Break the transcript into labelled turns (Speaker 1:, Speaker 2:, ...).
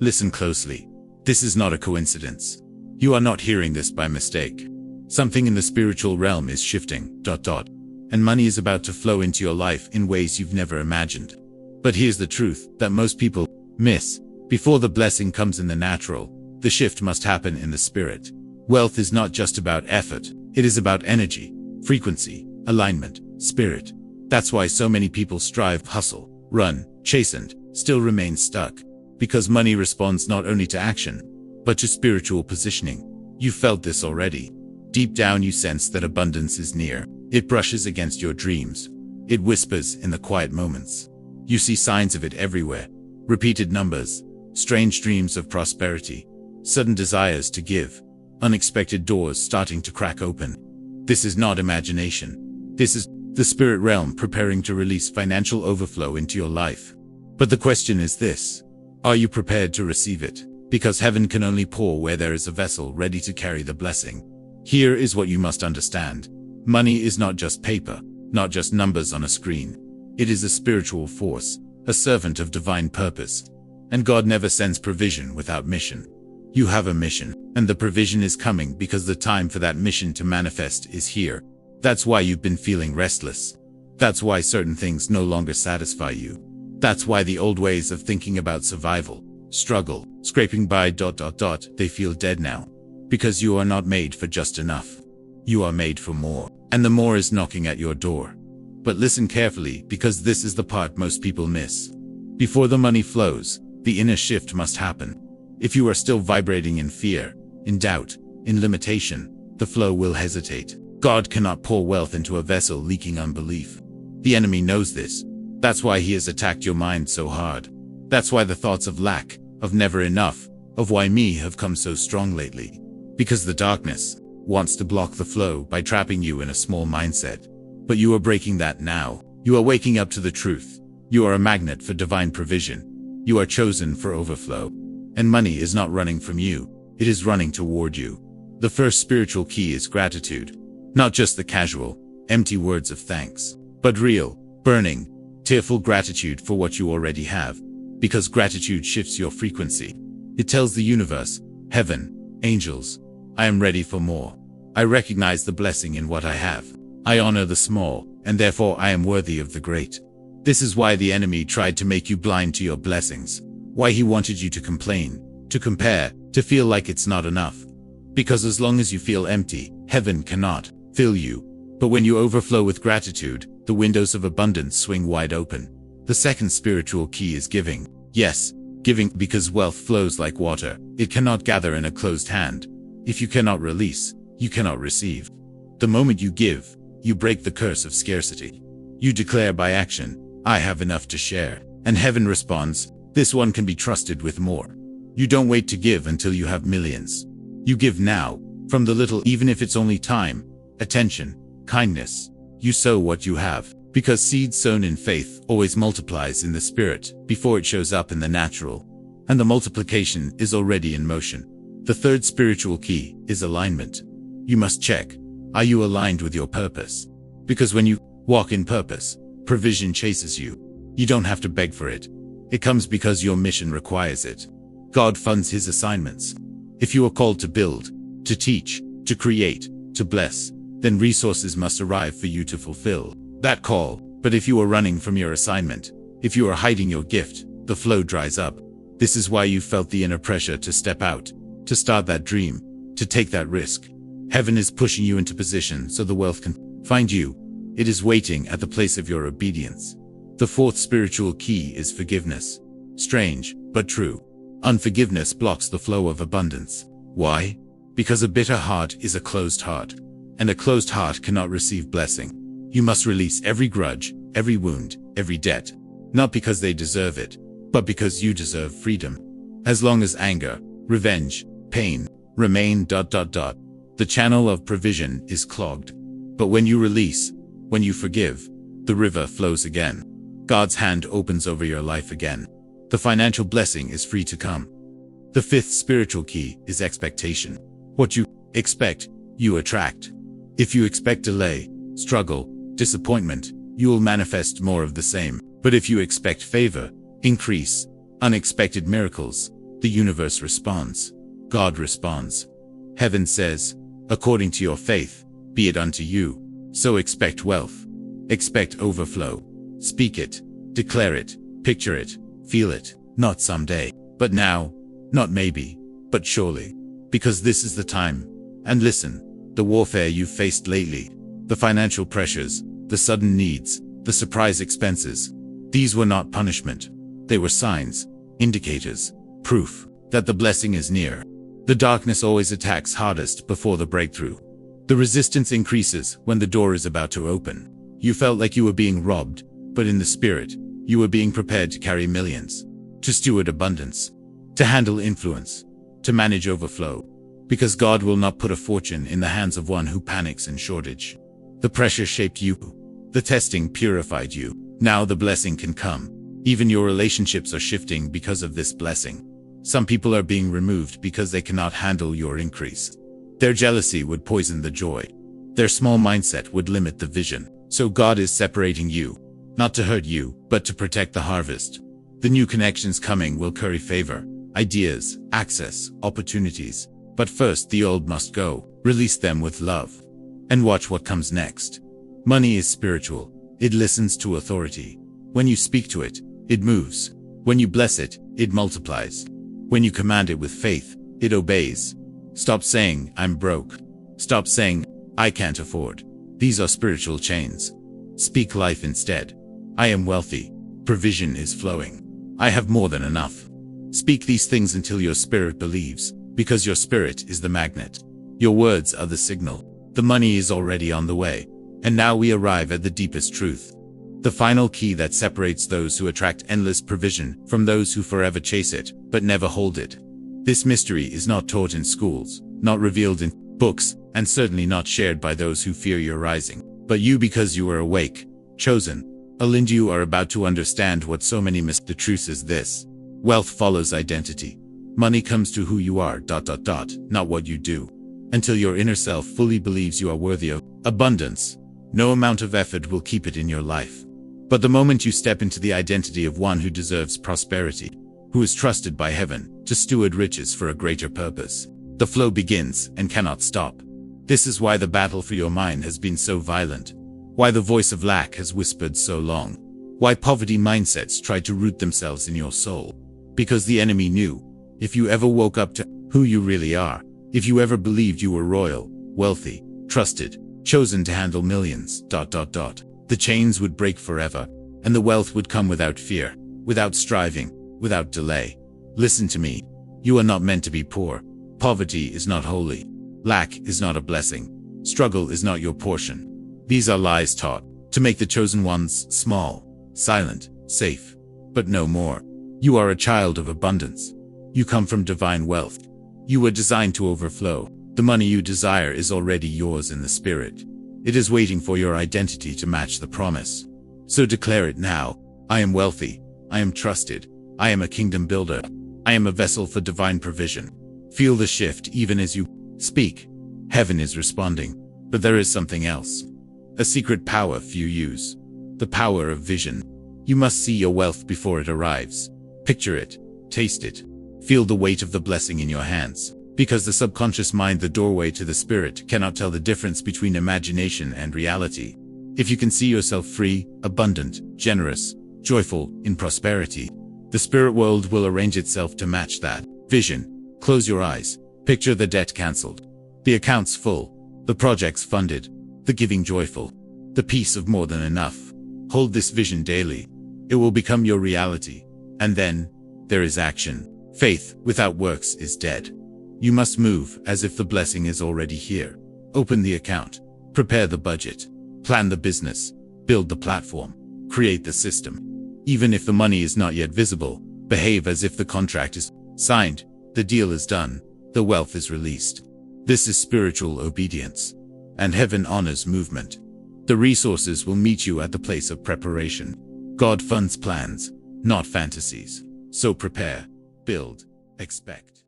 Speaker 1: Listen closely. This is not a coincidence. You are not hearing this by mistake. Something in the spiritual realm is shifting, and money is about to flow into your life in ways you've never imagined. But here's the truth that most people miss. Before the blessing comes in the natural, the shift must happen in the spirit. Wealth is not just about effort. It is about energy, frequency, alignment, spirit. That's why so many people strive, hustle, run, chase and still remain stuck. Because money responds not only to action, but to spiritual positioning. You felt this already. Deep down you sense that abundance is near. It brushes against your dreams. It whispers in the quiet moments. You see signs of it everywhere. Repeated numbers, strange dreams of prosperity, sudden desires to give, unexpected doors starting to crack open. This is not imagination. This is the spirit realm preparing to release financial overflow into your life. But the question is this: are you prepared to receive it? Because heaven can only pour where there is a vessel ready to carry the blessing. Here is what you must understand. Money is not just paper, not just numbers on a screen. It is a spiritual force, a servant of divine purpose. And God never sends provision without mission. You have a mission, and the provision is coming because the time for that mission to manifest is here. That's why you've been feeling restless. That's why certain things no longer satisfy you. That's why the old ways of thinking about survival, struggle, scraping by they feel dead now. Because you are not made for just enough. You are made for more, and the more is knocking at your door. But listen carefully, because this is the part most people miss. Before the money flows, the inner shift must happen. If you are still vibrating in fear, in doubt, in limitation, the flow will hesitate. God cannot pour wealth into a vessel leaking unbelief. The enemy knows this. That's why he has attacked your mind so hard. That's why the thoughts of lack, of never enough, of why me have come so strong lately. Because the darkness wants to block the flow by trapping you in a small mindset. But you are breaking that now. You are waking up to the truth. You are a magnet for divine provision. You are chosen for overflow. And money is not running from you. It is running toward you. The first spiritual key is gratitude. Not just the casual, empty words of thanks, but real, burning, tearful gratitude for what you already have. Because gratitude shifts your frequency. It tells the universe, heaven, angels, I am ready for more. I recognize the blessing in what I have. I honor the small, and therefore I am worthy of the great. This is why the enemy tried to make you blind to your blessings. Why he wanted you to complain, to compare, to feel like it's not enough. Because as long as you feel empty, heaven cannot fill you. But when you overflow with gratitude, the windows of abundance swing wide open. The second spiritual key is giving. Yes, giving, because wealth flows like water. It cannot gather in a closed hand. If you cannot release, you cannot receive. The moment you give, you break the curse of scarcity. You declare by action, I have enough to share. And heaven responds, this one can be trusted with more. You don't wait to give until you have millions. You give now, from the little, even if it's only time, attention, kindness. You sow what you have, because seed sown in faith always multiplies in the spirit before it shows up in the natural. And the multiplication is already in motion. The third spiritual key is alignment. You must check, are you aligned with your purpose? Because when you walk in purpose, provision chases you. You don't have to beg for it. It comes because your mission requires it. God funds his assignments. If you are called to build, to teach, to create, to bless, then resources must arrive for you to fulfill that call. But if you are running from your assignment, if you are hiding your gift, the flow dries up. This is why you felt the inner pressure to step out, to start that dream, to take that risk. Heaven is pushing you into position so the wealth can find you. It is waiting at the place of your obedience. The fourth spiritual key is forgiveness. Strange, but true. Unforgiveness blocks the flow of abundance. Why? Because a bitter heart is a closed heart. And a closed heart cannot receive blessing. You must release every grudge, every wound, every debt. Not because they deserve it, but because you deserve freedom. As long as anger, revenge, pain remain, the channel of provision is clogged. But when you release, when you forgive, the river flows again. God's hand opens over your life again. The financial blessing is free to come. The fifth spiritual key is expectation. What you expect, you attract. If you expect delay, struggle, disappointment, you will manifest more of the same. But if you expect favor, increase, unexpected miracles, The universe responds. God responds. Heaven says, according to your faith, be it unto you. So expect wealth. Expect overflow. Speak it. Declare it. Picture it. Feel it. Not someday, but now. Not maybe, but surely. Because this is the time. And listen, the warfare you've faced lately, the financial pressures, the sudden needs, the surprise expenses, these were not punishment. They were signs, indicators, proof that the blessing is near. The darkness always attacks hardest before the breakthrough. The resistance increases when the door is about to open. You felt like you were being robbed, but in the spirit, you were being prepared to carry millions, to steward abundance, to handle influence, to manage overflow. Because God will not put a fortune in the hands of one who panics in shortage. The pressure shaped you. The testing purified you. Now the blessing can come. Even your relationships are shifting because of this blessing. Some people are being removed because they cannot handle your increase. Their jealousy would poison the joy. Their small mindset would limit the vision. So God is separating you, not to hurt you, but to protect the harvest. The new connections coming will curry favor, ideas, access, opportunities. But first the old must go. Release them with love. And watch what comes next. Money is spiritual. It listens to authority. When you speak to it, it moves. When you bless it, it multiplies. When you command it with faith, it obeys. Stop saying, I'm broke. Stop saying, I can't afford. These are spiritual chains. Speak life instead. I am wealthy. Provision is flowing. I have more than enough. Speak these things until your spirit believes, because your spirit is the magnet. Your words are the signal. The money is already on the way. And now we arrive at the deepest truth. The final key that separates those who attract endless provision from those who forever chase it, but never hold it. This mystery is not taught in schools, not revealed in books, and certainly not shared by those who fear your rising. But you, because you are awake, chosen, aligned, you are about to understand what so many miss. The truth is this. Wealth follows identity. Money comes to who you are, not what you do. Until your inner self fully believes you are worthy of abundance, no amount of effort will keep it in your life. But the moment you step into the identity of one who deserves prosperity, who is trusted by heaven to steward riches for a greater purpose, the flow begins and cannot stop. This is why the battle for your mind has been so violent, why the voice of lack has whispered so long, why poverty mindsets try to root themselves in your soul. Because the enemy knew, if you ever woke up to who you really are, if you ever believed you were royal, wealthy, trusted, chosen to handle millions, the chains would break forever, and the wealth would come without fear, without striving, without delay. Listen to me. You are not meant to be poor. Poverty is not holy. Lack is not a blessing. Struggle is not your portion. These are lies taught to make the chosen ones small, silent, safe, but no more. You are a child of abundance. You come from divine wealth. You were designed to overflow. The money you desire is already yours in the spirit. It is waiting for your identity to match the promise. So declare it now. I am wealthy. I am trusted. I am a kingdom builder. I am a vessel for divine provision. Feel the shift even as you speak. Heaven is responding. But there is something else. A secret power few use. The power of vision. You must see your wealth before it arrives. Picture it. Taste it. Feel the weight of the blessing in your hands. Because the subconscious mind, the doorway to the spirit, cannot tell the difference between imagination and reality. If you can see yourself free, abundant, generous, joyful, in prosperity, the spirit world will arrange itself to match that vision. Close your eyes. Picture the debt cancelled, the accounts full, the projects funded, the giving joyful, the peace of more than enough. Hold this vision daily. It will become your reality. And then, there is action. Faith without works is dead. You must move as if the blessing is already here. Open the account. Prepare the budget. Plan the business. Build the platform. Create the system. Even if the money is not yet visible, behave as if the contract is signed, the deal is done, the wealth is released. This is spiritual obedience. And heaven honors movement. The resources will meet you at the place of preparation. God funds plans, not fantasies. So prepare, build, expect.